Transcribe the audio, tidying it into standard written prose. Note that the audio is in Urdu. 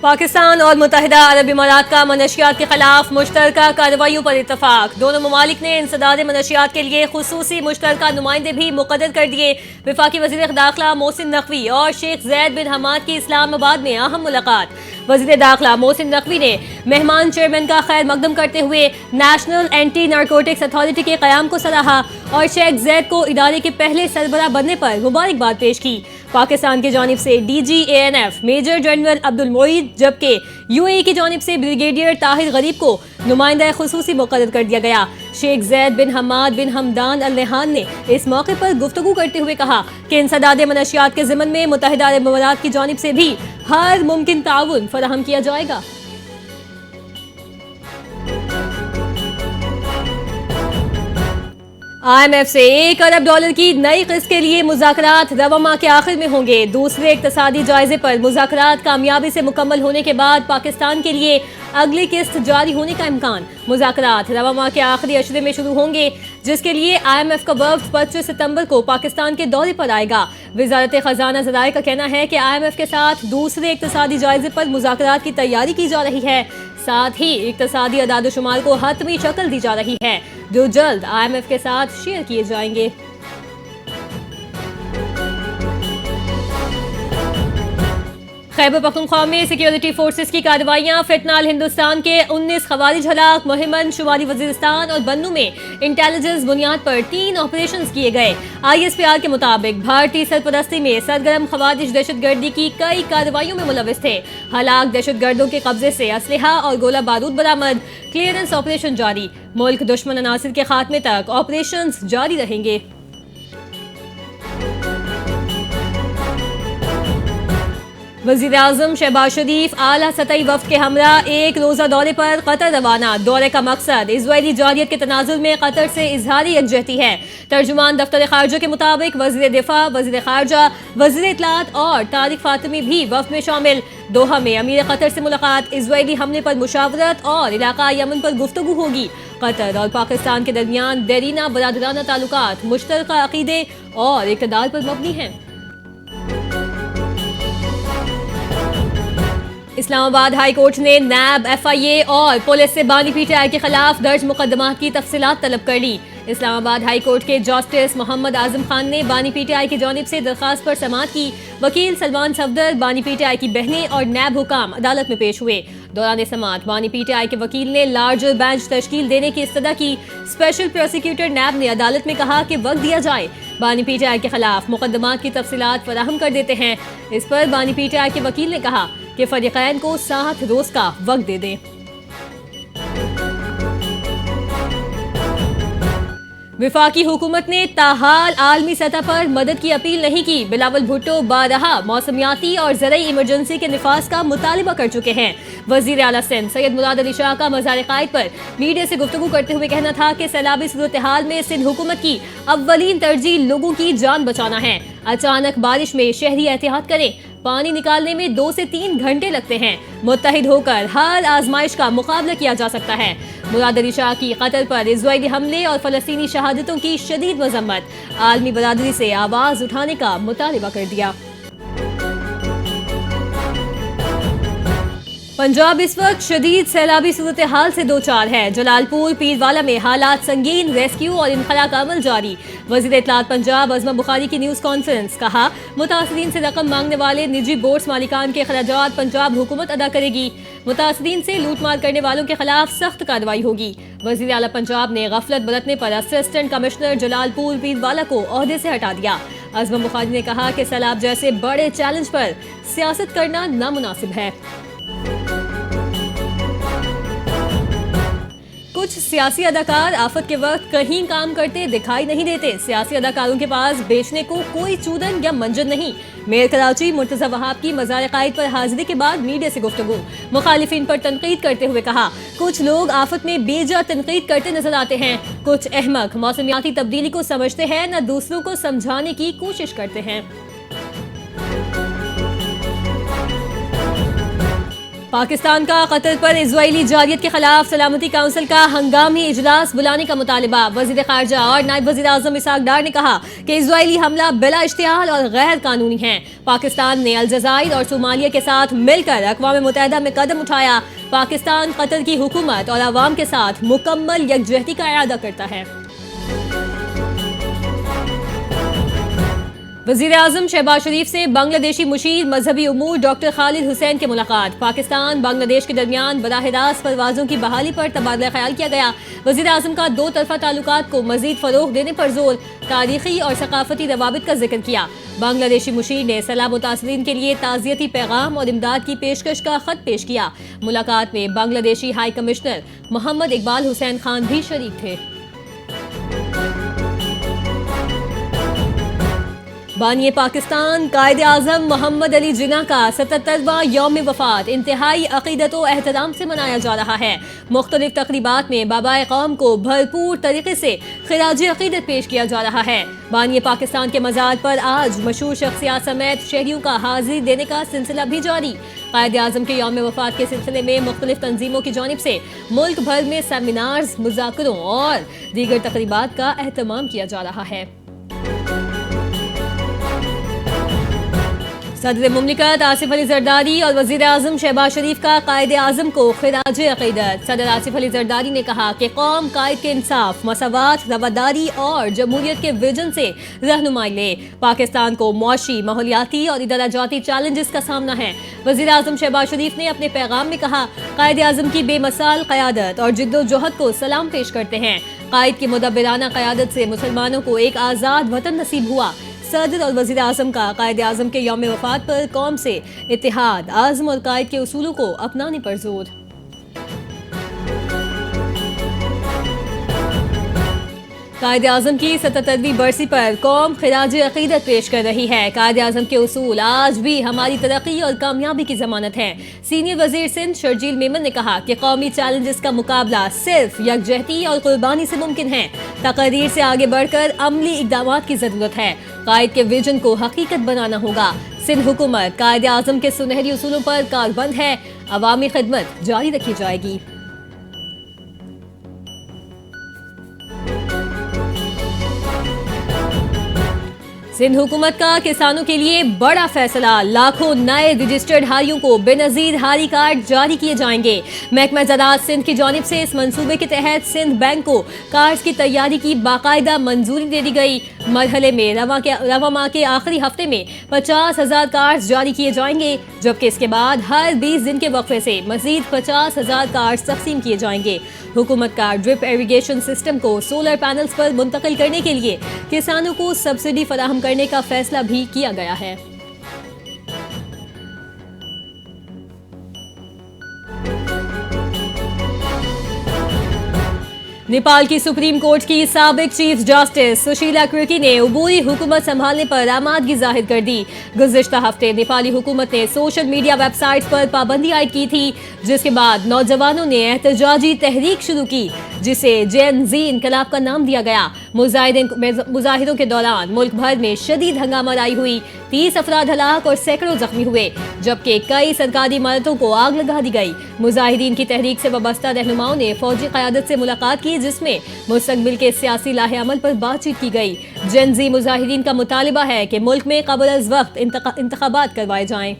پاکستان اور متحدہ عرب امارات کا منشیات کے خلاف مشترکہ کارروائیوں پر اتفاق۔ دونوں ممالک نے انسداد منشیات کے لیے خصوصی مشترکہ نمائندے بھی مقرر کر دیے۔ وفاقی وزیر داخلہ محسن نقوی اور شیخ زید بن حماد کی اسلام آباد میں اہم ملاقات۔ وزیر داخلہ محسن نقوی نے مہمان چیئرمین کا خیر مقدم کرتے ہوئے نیشنل اینٹی نارکوٹکس اتھارٹی کے قیام کو سراہا اور شیخ زید کو ادارے کے پہلے سربراہ بننے پر مبارکباد پیش کی۔ پاکستان کی جانب سے ڈی جی اے این ایف میجر جنرل عبد المعید جبکہ یو اے ای کی جانب سے بریگیڈیئر طاہر غریب کو نمائندہ خصوصی مقرر کر دیا گیا۔ شیخ زید بن حماد بن حمدان النہان نے اس موقع پر گفتگو کرتے ہوئے کہا کہ انسداد منشیات کے ضمن میں متحدہ عرب امارات کی جانب سے بھی ہر ممکن تعاون فراہم کیا جائے گا۔ آئی ایم ایف سے $1 ارب کی نئی قسط کے لیے مذاکرات رواں ماہ کے آخر میں ہوں گے۔ دوسرے اقتصادی جائزے پر مذاکرات کامیابی سے مکمل ہونے کے بعد پاکستان کے لیے اگلی قسط جاری ہونے کا امکان۔ مذاکرات رواں ماہ کے آخری اشرے میں شروع ہوں گے، جس کے لیے آئی ایم ایف کا وفد 25 ستمبر کو پاکستان کے دورے پر آئے گا۔ وزارت خزانہ ذرائع کا کہنا ہے کہ آئی ایم ایف کے ساتھ دوسرے اقتصادی جائزے پر مذاکرات کی تیاری کی جا رہی ہے، ساتھ ہی اقتصادی اعداد و شمار کو حتمی شکل دی جا رہی ہے جو جلد آئی ایم ایف کے ساتھ شیئر کیے جائیں گے۔ خیبر پختونخوا میں سیکیورٹی فورسز کی کارروائیاں، فٹنال ہندوستان کے 19 خوارج ہلاک، مہمن شمالی وزیرستان اور بنو میں انٹیلیجنس بنیاد پر 3 آپریشنز کیے گئے۔ آئی ایس پی آر کے مطابق بھارتی سرپرستی میں سرگرم خوارج دہشت گردی کی کئی کارروائیوں میں ملوث تھے۔ ہلاک دہشت گردوں کے قبضے سے اسلحہ اور گولہ بارود برآمد، کلیئرنس آپریشن جاری۔ ملک دشمن عناصر کے خاتمے تک آپریشنز جاری رہیں گے۔ وزیر اعظم شہباز شریف اعلیٰ سطحی وفد کے ہمراہ ایک روزہ دورے پر قطر روانہ۔ دورے کا مقصد اسرائیلی جارحیت کے تناظر میں قطر سے اظہار یکجہتی ہے۔ ترجمان دفتر خارجہ کے مطابق وزیر دفاع، وزیر خارجہ، وزیر اطلاعات اور طارق فاطمی بھی وفد میں شامل۔ دوحہ میں امیر قطر سے ملاقات، اسرائیلی حملے پر مشاورت اور علاقہ یمن پر گفتگو ہوگی۔ قطر اور پاکستان کے درمیان دیرینہ برادرانہ تعلقات مشترکہ عقیدے اور اقتدار پر مبنی ہیں۔ اسلام آباد ہائی کورٹ نے نیب، ایف آئی اے اور پولیس سے بانی پی ٹی آئی کے خلاف درج مقدمات کی تفصیلات طلب کر لی۔ اسلام آباد ہائی کورٹ کے جسٹس محمد اعظم خان نے بانی پی ٹی آئی کی جانب سے درخواست پر سماعت کی۔ وکیل سلمان صفدر، بانی پی ٹی آئی کی بہنیں اور نیب حکام عدالت میں پیش ہوئے۔ دوران سماعت بانی پی ٹی آئی کے وکیل نے لارجر بینچ تشکیل دینے کی استدعا کی۔ اسپیشل پروسیکیوٹر نیب نے عدالت میں کہا کہ وقت دیا جائے، بانی پی ٹی آئی کے خلاف مقدمات کی تفصیلات فراہم کر دیتے ہیں۔ اس پر بانی پی ٹی آئی کے وکیل نے کہا کہ فریقین کو 7 روز کا وقت دے دیں۔ وفاقی حکومت نے تاحال عالمی سطح پر مدد کی اپیل نہیں کی۔ بلاول بھٹو بارہا موسمیاتی اور زرعی ایمرجنسی کے نفاذ کا مطالبہ کر چکے ہیں۔ وزیر اعلیٰ سندھ سید مراد علی شاہ کا مزار قائد پر میڈیا سے گفتگو کرتے ہوئے کہنا تھا کہ سیلابی صورتحال میں سندھ حکومت کی اولین ترجیح لوگوں کی جان بچانا ہے۔ اچانک بارش میں شہری احتیاط کریں، پانی نکالنے میں 2 سے 3 گھنٹے لگتے ہیں۔ متحد ہو کر ہر آزمائش کا مقابلہ کیا جا سکتا ہے۔ مراد علی شاہ کی قطر پر اسرائیلی حملے اور فلسطینی شہادتوں کی شدید مذمت، عالمی برادری سے آواز اٹھانے کا مطالبہ کر دیا۔ پنجاب اس وقت شدید سیلابی صورتحال سے دوچار ہے۔ جلال پور پیروالا میں حالات سنگین، ریسکیو اور انخلاء کا عمل جاری۔ وزیر اطلاعات پنجاب عظمہ بخاری کی نیوز کانفرنس، کہا متاثرین سے رقم مانگنے والے نجی بورڈز مالکان کے اخراجات پنجاب حکومت ادا کرے گی۔ متاثرین سے لوٹ مار کرنے والوں کے خلاف سخت کارروائی ہوگی۔ وزیر اعلیٰ پنجاب نے غفلت برتنے پر اسسٹنٹ کمشنر جلال پور پیروالا کو عہدے سے ہٹا دیا۔ عظمہ بخاری نے کہا کہ سیلاب جیسے بڑے چیلنج پر سیاست کرنا نامناسب ہے۔ کچھ سیاسی اداکار آفت کے وقت کہیں کام کرتے دکھائی نہیں دیتے۔ سیاسی اداکاروں کے پاس بیچنے کو کوئی چودن یا منجن نہیں۔ میئر کراچی مرتضی وہاب کی مزار قائد پر حاضری کے بعد میڈیا سے گفتگو، مخالفین پر تنقید کرتے ہوئے کہا کچھ لوگ آفت میں بے جا تنقید کرتے نظر آتے ہیں، کچھ احمق موسمیاتی تبدیلی کو سمجھتے ہیں، نہ دوسروں کو سمجھانے کی کوشش کرتے ہیں۔ پاکستان کا قطر پر اسرائیلی جارحیت کے خلاف سلامتی کونسل کا ہنگامی اجلاس بلانے کا مطالبہ۔ وزیر خارجہ اور نائب وزیر اعظم اسحاق ڈار نے کہا کہ اسرائیلی حملہ بلا اشتعال اور غیر قانونی ہے۔ پاکستان نے الجزائر اور صومالیہ کے ساتھ مل کر اقوام متحدہ میں قدم اٹھایا۔ پاکستان قطر کی حکومت اور عوام کے ساتھ مکمل یکجہتی کا اعادہ کرتا ہے۔ وزیر اعظم شہباز شریف سے بنگلہ دیشی مشیر مذہبی امور ڈاکٹر خالد حسین کی ملاقات۔ پاکستان بنگلہ دیش کے درمیان براہ راست پروازوں کی بحالی پر تبادلہ خیال کیا گیا۔ وزیر اعظم کا دو طرفہ تعلقات کو مزید فروغ دینے پر زور، تاریخی اور ثقافتی روابط کا ذکر کیا۔ بنگلہ دیشی مشیر نے سیلاب متاثرین کے لیے تعزیتی پیغام اور امداد کی پیشکش کا خط پیش کیا۔ ملاقات میں بنگلہ دیشی ہائی کمشنر محمد اقبال حسین خان بھی شریک تھے۔ بانی پاکستان قائد اعظم محمد علی جناح کا 77واں یوم وفات انتہائی عقیدت و احترام سے منایا جا رہا ہے۔ مختلف تقریبات میں بابائے قوم کو بھرپور طریقے سے خراج عقیدت پیش کیا جا رہا ہے۔ بانی پاکستان کے مزار پر آج مشہور شخصیات سمیت شہریوں کا حاضری دینے کا سلسلہ بھی جاری۔ قائد اعظم کے یوم وفات کے سلسلے میں مختلف تنظیموں کی جانب سے ملک بھر میں سیمینارز، مذاکروں اور دیگر تقریبات کا اہتمام کیا جا رہا ہے۔ صدر مملکت آصف علی زرداری اور وزیر اعظم شہباز شریف کا قائد اعظم کو خراج عقیدت۔ صدر آصف علی زرداری نے کہا کہ قوم قائد کے انصاف، مساوات، رواداری اور جمہوریت کے ویژن سے رہنمائی لے۔ پاکستان کو معاشی، ماحولیاتی اور ادارہ جاتی چیلنجز کا سامنا ہے۔ وزیر اعظم شہباز شریف نے اپنے پیغام میں کہا، قائد اعظم کی بے مثال قیادت اور جد و جہد کو سلام پیش کرتے ہیں۔ قائد کی مدبرانہ قیادت سے مسلمانوں کو ایک آزاد وطن نصیب ہوا۔ صدر اور وزیر اعظم کا قائد اعظم کے یوم وفات پر قوم سے اتحاد، عزم اور قائد کے اصولوں کو اپنانے پر زور۔ قائد اعظم کی 77ویں برسی پر قوم خراج عقیدت پیش کر رہی ہے۔ قائد اعظم کے اصول آج بھی ہماری ترقی اور کامیابی کی ضمانت ہیں۔ سینئر وزیر سندھ شرجیل میمن نے کہا کہ قومی چیلنجز کا مقابلہ صرف یکجہتی اور قربانی سے ممکن ہے۔ تقاریر سے آگے بڑھ کر عملی اقدامات کی ضرورت ہے۔ قائد کے ویژن کو حقیقت بنانا ہوگا۔ سندھ حکومت قائد اعظم کے سنہری اصولوں پر کاربند ہے۔ عوامی خدمت جاری رکھی جائے گی۔ سندھ حکومت کا کسانوں کے لیے بڑا فیصلہ، لاکھوں نئے رجسٹرڈ ہاریوں کو بے نظیر ہاری کارڈ جاری کیے جائیں گے۔ محکمہ زراعت سندھ کی جانب سے اس منصوبے کے تحت سندھ بینک کو کارڈز کی تیاری کی باقاعدہ منظوری دے دی گئی۔ مرحلے میں رواں ماہ کے آخری ہفتے میں 50,000 کارڈز جاری کیے جائیں گے، جبکہ اس کے بعد ہر 20 دن کے وقفے سے مزید 50,000 کارڈز تقسیم کیے جائیں گے۔ حکومت کا ڈرپ ایریگیشن سسٹم کو سولر پینلز پر منتقل کرنے کے لیے کسانوں کو سبسڈی فراہم کرنے کا فیصلہ بھی کیا گیا ہے۔ نیپال کی سپریم کورٹ کی سابق چیف جسٹس سشیلا کرکی نے عبوری حکومت سنبھالنے پر آمادگی ظاہر کر دی۔ گزشتہ ہفتے نیپالی حکومت نے سوشل میڈیا ویب سائٹس پر پابندی عائد کی تھی، جس کے بعد نوجوانوں نے احتجاجی تحریک شروع کی، جسے جین زی انقلاب کا نام دیا گیا۔ مظاہروں کے دوران ملک بھر میں شدید ہنگامہ آرائی ہوئی، 30 افراد ہلاک اور سینکڑوں زخمی ہوئے، جبکہ کئی سرکاری عمارتوں کو آگ لگا دی گئی۔ مظاہرین کی تحریک سے وابستہ رہنماؤں نے فوجی قیادت سے ملاقات کی، جس میں مستقبل کے سیاسی لاہ عمل پر بات چیت کی گئی۔ جین زی مظاہرین کا مطالبہ ہے کہ ملک میں قبل از وقت انتخابات کروائے جائیں۔